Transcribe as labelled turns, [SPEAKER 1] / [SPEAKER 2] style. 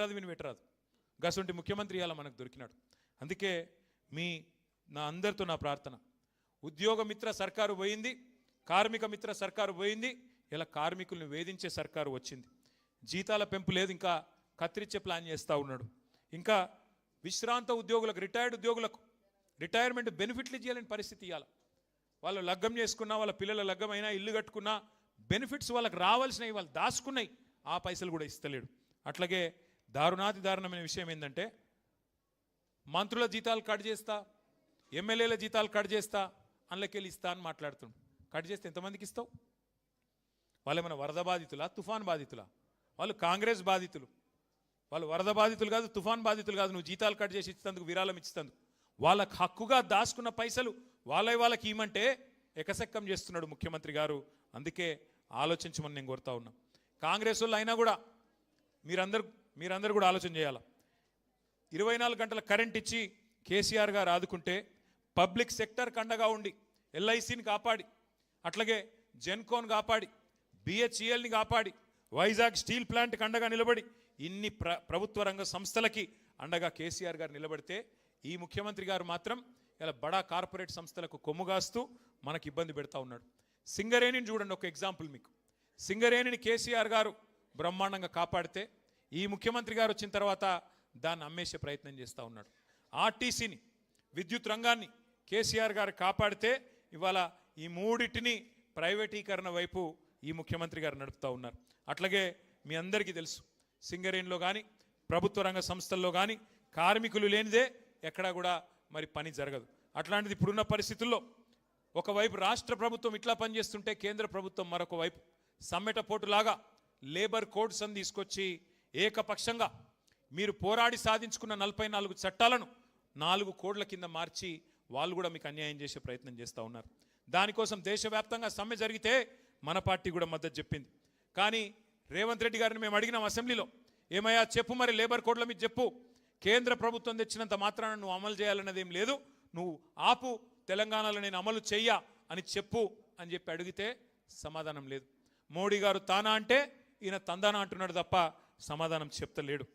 [SPEAKER 1] రాదు విని పెట్టరాదు. గసంటి ముఖ్యమంత్రి ఇవాళ మనకు దొరికినాడు. అందుకే నా అందరితో నా ప్రార్థన, ఉద్యోగ మిత్ర సర్కారు పోయింది, కార్మిక మిత్ర సర్కారు పోయింది, ఇలా కార్మికుల్ని వేధించే సర్కారు వచ్చింది. జీతాల పెంపు లేదు, ఇంకా కత్తిరించే ప్లాన్ చేస్తూ ఉన్నాడు. ఇంకా విశ్రాంత ఉద్యోగులకు, రిటైర్డ్ ఉద్యోగులకు రిటైర్మెంట్ బెనిఫిట్లు ఇవ్వాలని పరిస్థితి ఇవ్వాలి. వాళ్ళు లగ్గం చేసుకున్నా, వాళ్ళ పిల్లల లగ్గమైనా, ఇల్లు కట్టుకున్నా బెనిఫిట్స్ వాళ్ళకి రావాల్సినవి వాళ్ళు దాచుకున్నాయి, ఆ పైసలు కూడా ఇస్తలేడు. అట్లాగే దారుణాతి దారుణమైన విషయం ఏంటంటే, మంత్రుల జీతాలు కట్ చేస్తా, ఎమ్మెల్యేల జీతాలు కట్ చేస్తా, అందులోకెళ్ళి ఇస్తా అని మాట్లాడుతున్నాడు. కట్ చేస్తే ఎంతమందికి ఇస్తావు? వాళ్ళు ఏమైనా వరద బాధితులా, తుఫాన్ బాధితులా? వాళ్ళు కాంగ్రెస్ బాధితులు. వాళ్ళు వరద బాధితులు కాదు, తుఫాన్ బాధితులు కాదు. నువ్వు జీతాలు కట్ చేసి ఇచ్చేందుకు, విరాళం ఇచ్చేందుకు, వాళ్ళకు హక్కుగా దాచుకున్న పైసలు వాళ్ళకి ఇవ్వమంటే ఎకసెక్కం చేస్తున్నాడు ముఖ్యమంత్రి గారు. అందుకే ఆలోచించమని నేను కోరుతా ఉన్నా. కాంగ్రెస్ వాళ్ళు అయినా కూడా మీరందరూ కూడా ఆలోచన చేయాలి. 24 గంటల కరెంట్ ఇచ్చి కేసీఆర్ గారు ఆదుకుంటే, పబ్లిక్ సెక్టర్ కండగా ఉండి ఎల్ఐసిని కాపాడి, అట్లాగే జెన్కోన్ కాపాడి, బిహెచ్ఈఎల్ని కాపాడి, వైజాగ్ స్టీల్ ప్లాంట్ అండగా నిలబడి, ఇన్ని ప్రభుత్వ రంగ సంస్థలకి అండగా కేసీఆర్ గారు నిలబడితే, ఈ ముఖ్యమంత్రి గారు మాత్రం ఇలా బడా కార్పొరేట్ సంస్థలకు కొమ్ముగాస్తూ మనకు ఇబ్బంది పెడతా ఉన్నాడు. సింగరేణిని చూడండి, ఒక ఎగ్జాంపుల్ మీకు. సింగరేణిని కేసీఆర్ గారు బ్రహ్మాండంగా కాపాడితే, ఈ ముఖ్యమంత్రి గారు వచ్చిన తర్వాత దాన్ని అమ్మేసే ప్రయత్నం చేస్తూ ఉన్నాడు. ఆర్టీసీని, విద్యుత్ రంగాన్ని కేసీఆర్ గారు కాపాడితే, ఇవాళ ఈ మూడింటిని ప్రైవేటీకరణ వైపు ఈ ముఖ్యమంత్రి గారు నడుపుతూ ఉన్నారు. అట్లాగే మీ అందరికీ తెలుసు, సింగరేణిలో కానీ, ప్రభుత్వ రంగ సంస్థల్లో కానీ కార్మికులు లేనిదే ఎక్కడా కూడా మరి పని జరగదు. అట్లాంటిది ఇప్పుడున్న పరిస్థితుల్లో ఒకవైపు రాష్ట్ర ప్రభుత్వం ఇట్లా పనిచేస్తుంటే, కేంద్ర ప్రభుత్వం మరొక వైపు సమ్మెటపోటులాగా లేబర్ కోడ్స్ అని తీసుకొచ్చి ఏకపక్షంగా మీరు పోరాడి సాధించుకున్న 44 చట్టాలను 4 కోడ్ల కింద మార్చి వాళ్ళు కూడా మీకు అన్యాయం చేసే ప్రయత్నం చేస్తూ ఉన్నారు. దానికోసం దేశవ్యాప్తంగా సమ్మె జరిగితే మన పార్టీ కూడా మద్దతు చెప్పింది. కానీ రేవంత్ రెడ్డి గారిని మేము అడిగినాం అసెంబ్లీలో, ఏమయ్యా చెప్పు మరి లేబర్ కోడ్ల మీద చెప్పు, కేంద్ర ప్రభుత్వం తెచ్చినంత మాత్రాన నువ్వు అమలు చేయాలన్నది ఏం లేదు, నువ్వు ఆపు, తెలంగాణలో నేను అమలు చెయ్యా అని చెప్పు అని చెప్పి అడిగితే సమాధానం లేదు. మోడీ గారు తానా అంటే ఈయన తందానా అంటున్నాడు తప్ప సమాధానం చెప్తలేడు.